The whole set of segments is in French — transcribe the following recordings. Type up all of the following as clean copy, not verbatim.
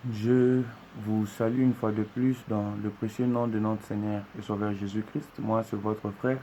Je vous salue une fois de plus dans le précieux nom de notre Seigneur et Sauveur Jésus-Christ. Moi, c'est votre frère,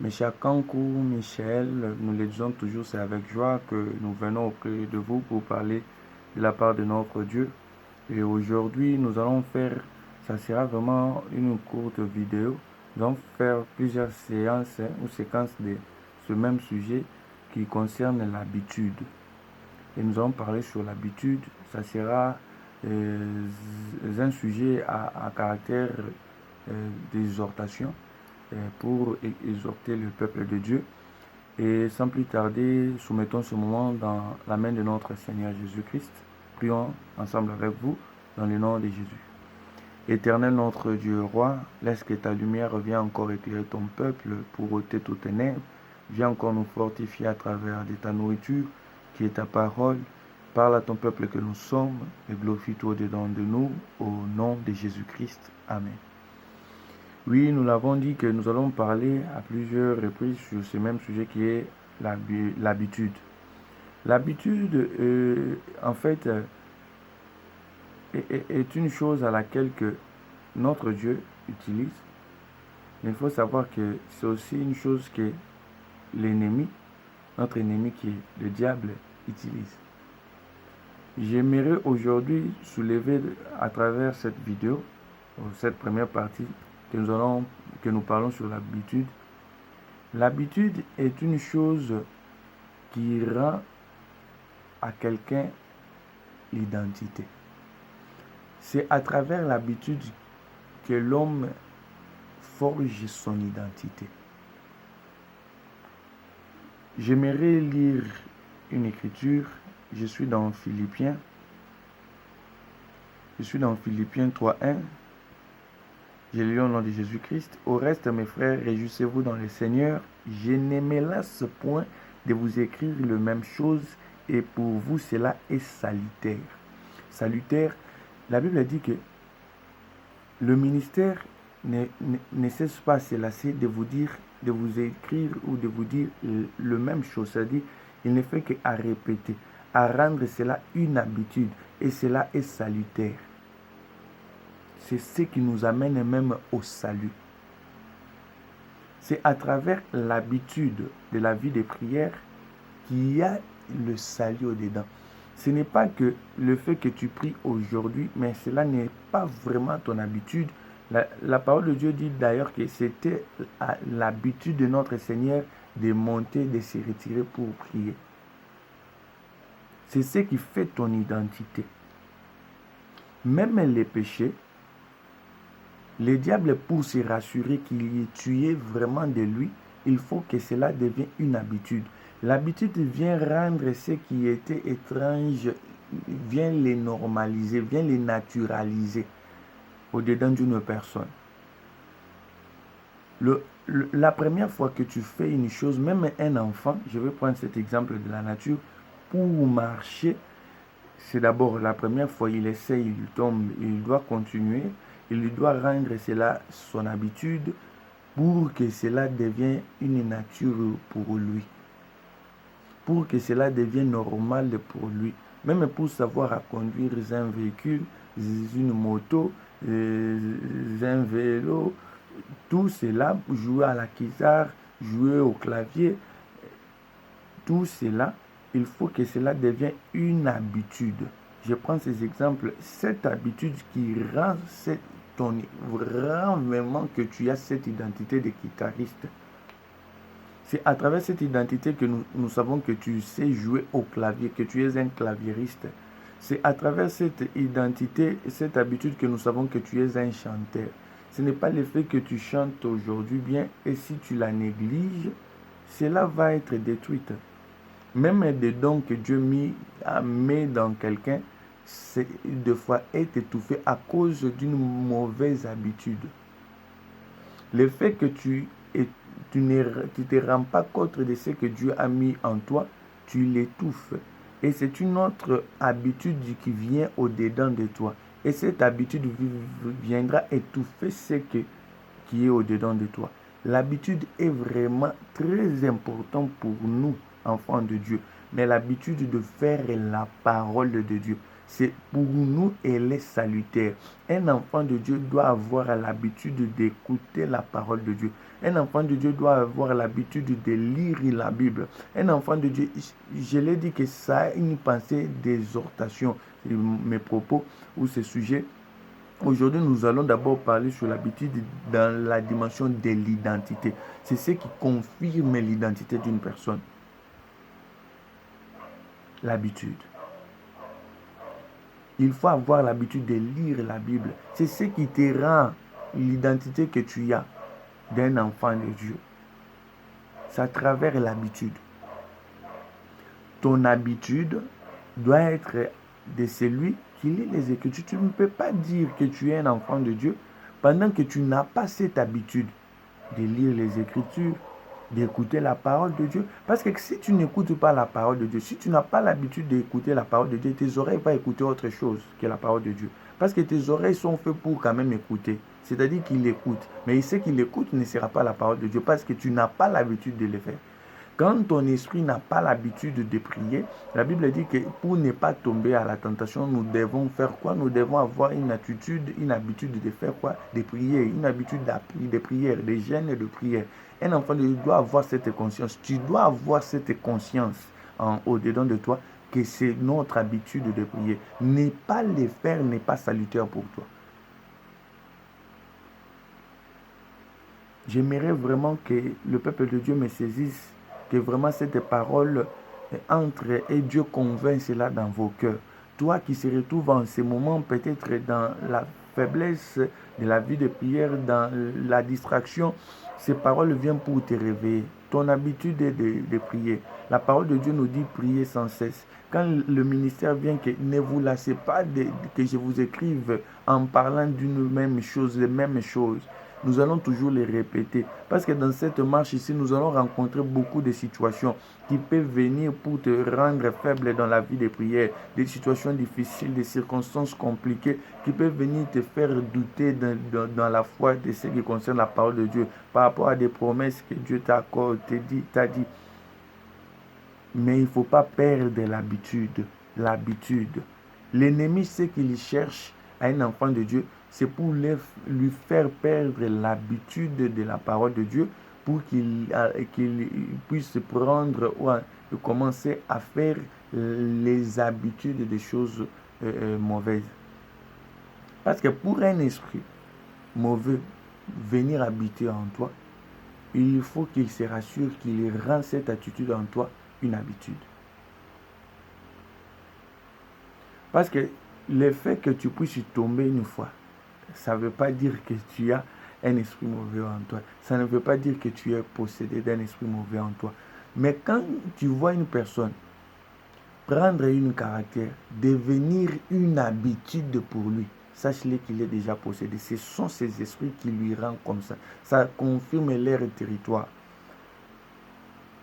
Michel Kankou, Michel. Nous le disons toujours, c'est avec joie que nous venons auprès de vous pour parler de la part de notre Dieu. Et aujourd'hui, nous allons faire, ça sera vraiment une courte vidéo. Nous allons faire plusieurs séances ou séquences de ce même sujet qui concerne l'habitude. Et nous allons parler sur l'habitude. Ça sera un sujet à caractère d'exhortation pour exhorter le peuple de Dieu. Et sans plus tarder, soumettons ce moment dans la main de notre Seigneur Jésus-Christ. Prions ensemble avec vous dans le nom de Jésus. Éternel notre Dieu roi, laisse que ta lumière vienne encore éclairer ton peuple pour ôter toutes ténèbres. Viens encore nous fortifier à travers de ta nourriture qui est ta parole. Parle à ton peuple que nous sommes et glorifie-toi au-dedans de nous au nom de Jésus-Christ. Amen. Oui, nous l'avons dit que nous allons parler à plusieurs reprises sur ce même sujet qui est l'habitude. L'habitude, en fait, est une chose à laquelle que notre Dieu utilise. Mais il faut savoir que c'est aussi une chose que l'ennemi, notre ennemi qui est le diable, utilise. J'aimerais aujourd'hui soulever à travers cette vidéo, cette première partie, que nous parlons sur l'habitude. L'habitude est une chose qui rend à quelqu'un l'identité. C'est à travers l'habitude que l'homme forge son identité. J'aimerais lire une écriture. Je suis dans Philippiens 3:1. Je lis au nom de Jésus-Christ. Au reste, mes frères, réjouissez-vous dans le Seigneur. Je ne me lasse point de vous écrire la même chose, et pour vous cela est salutaire. Salutaire, la Bible dit que le ministère ne cesse pas à se lasser de vous dire, de vous écrire ou de vous dire le même chose. C'est-à-dire, il ne fait qu'à répéter, à rendre cela une habitude, et cela est salutaire. C'est ce qui nous amène même au salut. C'est à travers l'habitude de la vie de prière qu'il y a le salut au-dedans. Ce n'est pas que le fait que tu pries aujourd'hui, mais cela n'est pas vraiment ton habitude. La parole de Dieu dit d'ailleurs que c'était l'habitude de notre Seigneur de monter, de se retirer pour prier. C'est ce qui fait ton identité. Même les péchés, le diable, pour se rassurer qu'il est tué vraiment de lui, il faut que cela devienne une habitude. L'habitude vient rendre ce qui était étrange, vient les normaliser, vient les naturaliser au-dedans d'une personne. La première fois que tu fais une chose, même un enfant, je vais prendre cet exemple de la nature, pour marcher, c'est d'abord la première fois, il essaye, il tombe, il doit continuer. Il doit rendre cela son habitude pour que cela devienne une nature pour lui. Pour que cela devienne normal pour lui. Même pour savoir à conduire un véhicule, une moto, un vélo, tout cela, jouer à la guitare, jouer au clavier, tout cela, il faut que cela devienne une habitude. Je prends ces exemples, cette habitude qui rend vraiment que tu as cette identité de guitariste. C'est à travers cette identité que nous savons que tu sais jouer au clavier, que tu es un claviériste. C'est à travers cette identité et cette habitude que nous savons que tu es un chanteur. Ce n'est pas le fait que tu chantes aujourd'hui bien, et si tu la négliges, cela va être détruit. Même des dons que Dieu met dans quelqu'un, des fois est étouffé à cause d'une mauvaise habitude. Le fait que tu ne te rends pas compte de ce que Dieu a mis en toi, tu l'étouffes. Et c'est une autre habitude qui vient au-dedans de toi. Et cette habitude viendra étouffer ce qui est au-dedans de toi. L'habitude est vraiment très importante pour nous, enfants de Dieu. Mais l'habitude de faire la parole de Dieu. pour nous, elle est salutaire. Un enfant de Dieu doit avoir l'habitude d'écouter la parole de Dieu. Un enfant de Dieu doit avoir l'habitude de lire la Bible. Un enfant de Dieu, je l'ai dit que ça a une pensée d'exhortation. Mes propos ou ce sujet. Aujourd'hui, nous allons d'abord parler sur l'habitude dans la dimension de l'identité. C'est ce qui confirme l'identité d'une personne. L'habitude. Il faut avoir l'habitude de lire la Bible. C'est ce qui te rend l'identité que tu as d'un enfant de Dieu. C'est à travers l'habitude. Ton habitude doit être de celui qui lit les Écritures. Tu ne peux pas dire que tu es un enfant de Dieu pendant que tu n'as pas cette habitude de lire les Écritures, d'écouter la parole de Dieu. Parce que si tu n'écoutes pas la parole de Dieu, si tu n'as pas l'habitude d'écouter la parole de Dieu, tes oreilles vont écouter autre chose que la parole de Dieu. Parce que tes oreilles sont faites pour quand même écouter. C'est-à-dire qu'il écoute. Mais ce qu'il écoute ne sera pas la parole de Dieu parce que tu n'as pas l'habitude de le faire. Quand ton esprit n'a pas l'habitude de prier, la Bible dit que pour ne pas tomber à la tentation, nous devons faire quoi? Nous devons avoir une habitude de faire quoi? De prier, une habitude de prière, de jeûne et de prière. Un enfant doit avoir cette conscience. Tu dois avoir cette conscience au-dedans de toi que c'est notre habitude de prier. Ne pas le faire n'est pas salutaire pour toi. J'aimerais vraiment que le peuple de Dieu me saisisse, que vraiment cette parole entre et Dieu convainc cela dans vos cœurs. Toi qui se retrouves en ce moment peut-être dans la faiblesse de la vie de prière, dans la distraction, ces paroles viennent pour te réveiller. Ton habitude est de prier. La parole de Dieu nous dit prier sans cesse. Quand le ministère vient, que ne vous lassez pas que je vous écrive en parlant d'une même chose, les mêmes choses. Nous allons toujours les répéter. Parce que dans cette marche ici, nous allons rencontrer beaucoup de situations qui peuvent venir pour te rendre faible dans la vie de prière. Des situations difficiles, des circonstances compliquées qui peuvent venir te faire douter dans la foi de ce qui concerne la parole de Dieu. Par rapport à des promesses que Dieu t'accorde, t'a dit. Mais il ne faut pas perdre l'habitude. L'ennemi, ce qu'il cherche à un enfant de Dieu, c'est pour lui faire perdre l'habitude de la parole de Dieu pour qu'il puisse prendre ou commencer à faire les habitudes des choses mauvaises. Parce que pour un esprit mauvais venir habiter en toi, il faut qu'il se rassure qu'il rend cette attitude en toi une habitude. Parce que le fait que tu puisses tomber une fois, ça ne veut pas dire que tu as un esprit mauvais en toi. Ça ne veut pas dire que tu es possédé d'un esprit mauvais en toi. Mais quand tu vois une personne prendre une caractère, devenir une habitude pour lui, sache-le qu'il est déjà possédé. Ce sont ces esprits qui lui rendent comme ça. Ça confirme leur territoire.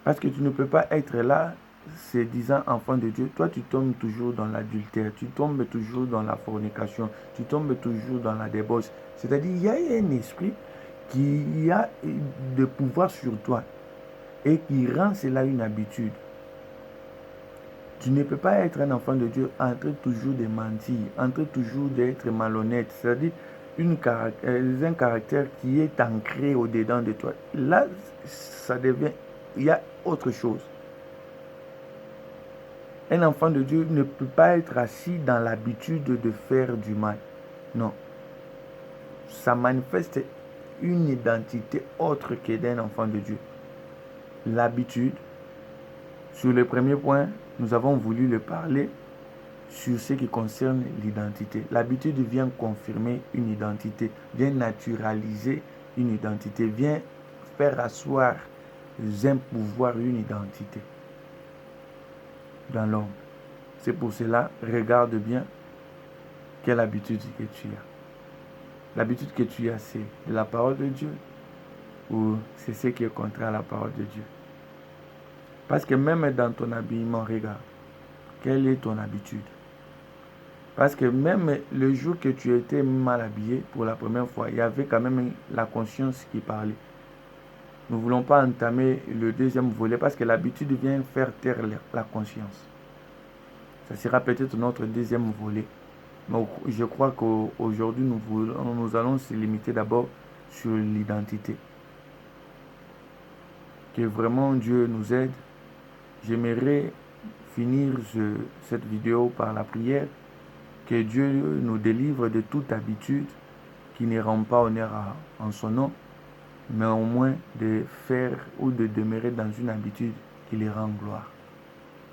Parce que tu ne peux pas être là, se disant enfant de Dieu, toi tu tombes toujours dans l'adultère, tu tombes toujours dans la fornication, tu tombes toujours dans la débauche. C'est-à-dire, il y a un esprit qui a de pouvoir sur toi et qui rend cela une habitude. Tu ne peux pas être un enfant de Dieu en train toujours de mentir, en train toujours d'être malhonnête. C'est-à-dire, un caractère qui est ancré au-dedans de toi. Là, ça devient, il y a autre chose. Un enfant de Dieu ne peut pas être assis dans l'habitude de faire du mal. Non. Ça manifeste une identité autre que d'un enfant de Dieu. L'habitude. Sur le premier point, nous avons voulu le parler sur ce qui concerne l'identité. L'habitude vient confirmer une identité, vient naturaliser une identité, vient faire asseoir un pouvoir, une identité dans l'homme. C'est pour cela, regarde bien quelle habitude que tu as. L'habitude que tu as, c'est de la parole de Dieu ou c'est ce qui est contraire à la parole de Dieu. Parce que même dans ton habillement, regarde, quelle est ton habitude? Parce que même le jour que tu étais mal habillé pour la première fois, il y avait quand même la conscience qui parlait. Nous ne voulons pas entamer le deuxième volet parce que l'habitude vient faire taire la conscience. Ça sera peut-être notre deuxième volet. Mais je crois qu'aujourd'hui, nous allons se limiter d'abord sur l'identité. Que vraiment Dieu nous aide. J'aimerais finir cette vidéo par la prière. Que Dieu nous délivre de toute habitude qui ne rend pas honneur en son nom, mais au moins de faire ou de demeurer dans une habitude qui lui rend gloire.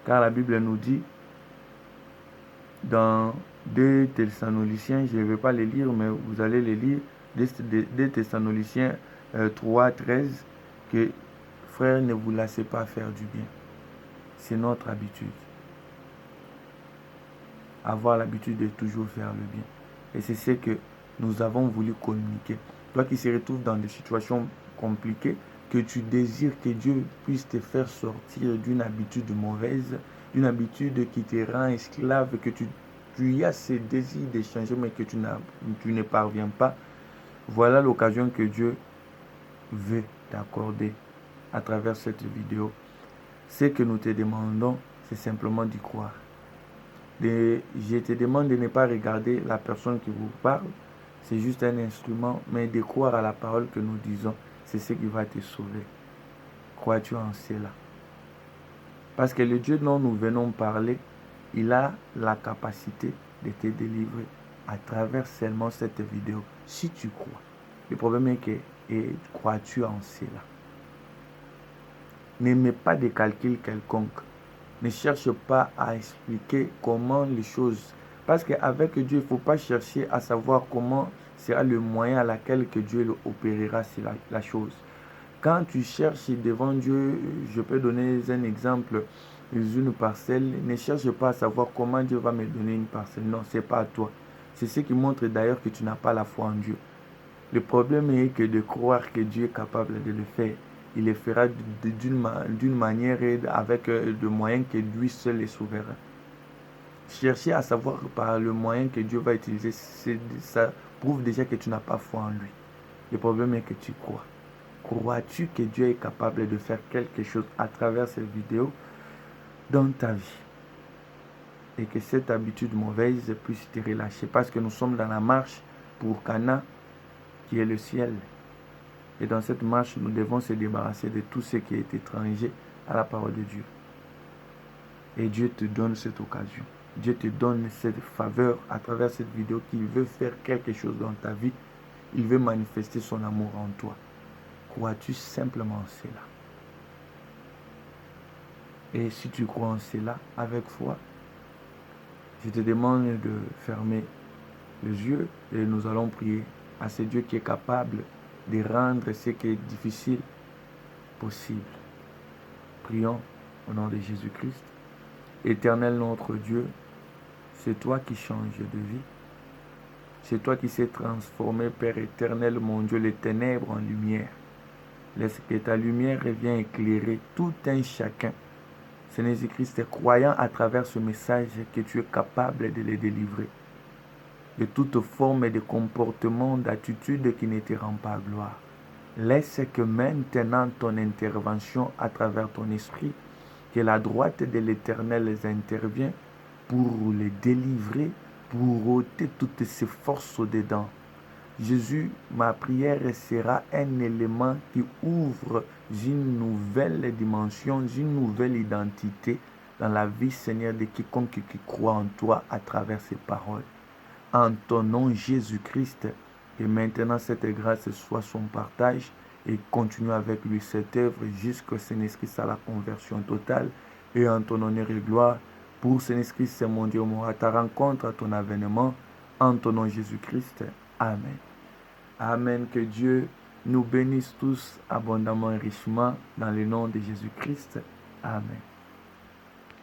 Car la Bible nous dit, dans 2 Thessaloniciens, je ne vais pas les lire, mais vous allez les lire, 2 Thessaloniciens 3, 13, que frères, ne vous lassez pas faire du bien. C'est notre habitude. Avoir l'habitude de toujours faire le bien. Et c'est ce que nous avons voulu communiquer. Toi qui se retrouves dans des situations compliquées, que tu désires que Dieu puisse te faire sortir d'une habitude mauvaise, d'une habitude qui te rend esclave, que tu as ce désir de changer mais que tu ne parviens pas. Voilà l'occasion que Dieu veut t'accorder à travers cette vidéo. Ce que nous te demandons, c'est simplement d'y croire. Je te demande de ne pas regarder la personne qui vous parle, c'est juste un instrument, mais de croire à la parole que nous disons, c'est ce qui va te sauver. Crois-tu en cela? Parce que le Dieu dont nous venons parler, il a la capacité de te délivrer à travers seulement cette vidéo, si tu crois. Le problème est que, crois-tu en cela? Ne mets pas de calcul quelconque. Ne cherche pas à expliquer comment les choses... Parce qu'avec Dieu, il ne faut pas chercher à savoir comment sera le moyen à laquelle que Dieu opérera la chose. Quand tu cherches devant Dieu, je peux donner un exemple, une parcelle, ne cherche pas à savoir comment Dieu va me donner une parcelle. Non, ce n'est pas à toi. C'est ce qui montre d'ailleurs que tu n'as pas la foi en Dieu. Le problème est que de croire que Dieu est capable de le faire, il le fera d'une manière et avec de moyens que lui seul est souverain. Chercher à savoir par le moyen que Dieu va utiliser, ça prouve déjà que tu n'as pas foi en lui. Le problème est que tu crois. Crois-tu que Dieu est capable de faire quelque chose à travers cette vidéo dans ta vie? Et que cette habitude mauvaise puisse te relâcher. Parce que nous sommes dans la marche pour Cana, qui est le ciel. Et dans cette marche, nous devons se débarrasser de tout ce qui est étranger à la parole de Dieu. Et Dieu te donne cette occasion. Dieu te donne cette faveur à travers cette vidéo qu'il veut faire quelque chose dans ta vie. Il veut manifester son amour en toi. Crois-tu simplement en cela? Et si tu crois en cela avec foi, je te demande de fermer les yeux et nous allons prier à ce Dieu qui est capable de rendre ce qui est difficile possible. Prions au nom de Jésus-Christ. Éternel notre Dieu, c'est toi qui changes de vie. C'est toi qui s'est transformé, Père éternel, mon Dieu, les ténèbres en lumière. Laisse que ta lumière vienne éclairer tout un chacun. Seigneur Jésus-Christ, croyant à travers ce message que tu es capable de les délivrer de toute forme de comportement, d'attitude qui ne te rend pas gloire. Laisse que maintenant ton intervention à travers ton esprit, que la droite de l'Éternel les intervient pour les délivrer, pour ôter toutes ces forces dedans. Jésus, ma prière sera un élément qui ouvre une nouvelle dimension, une nouvelle identité dans la vie, Seigneur, de quiconque qui croit en toi à travers ces paroles. En ton nom, Jésus-Christ, et maintenant cette grâce soit son partage et continue avec lui cette œuvre jusqu'au Saint-Esprit à la conversion totale et en ton honneur et gloire. Pour Saint-Esprit, c'est mon Dieu, à ta rencontre, à ton avènement, en ton nom, Jésus-Christ. Amen. Amen. Que Dieu nous bénisse tous abondamment et richement dans le nom de Jésus-Christ. Amen.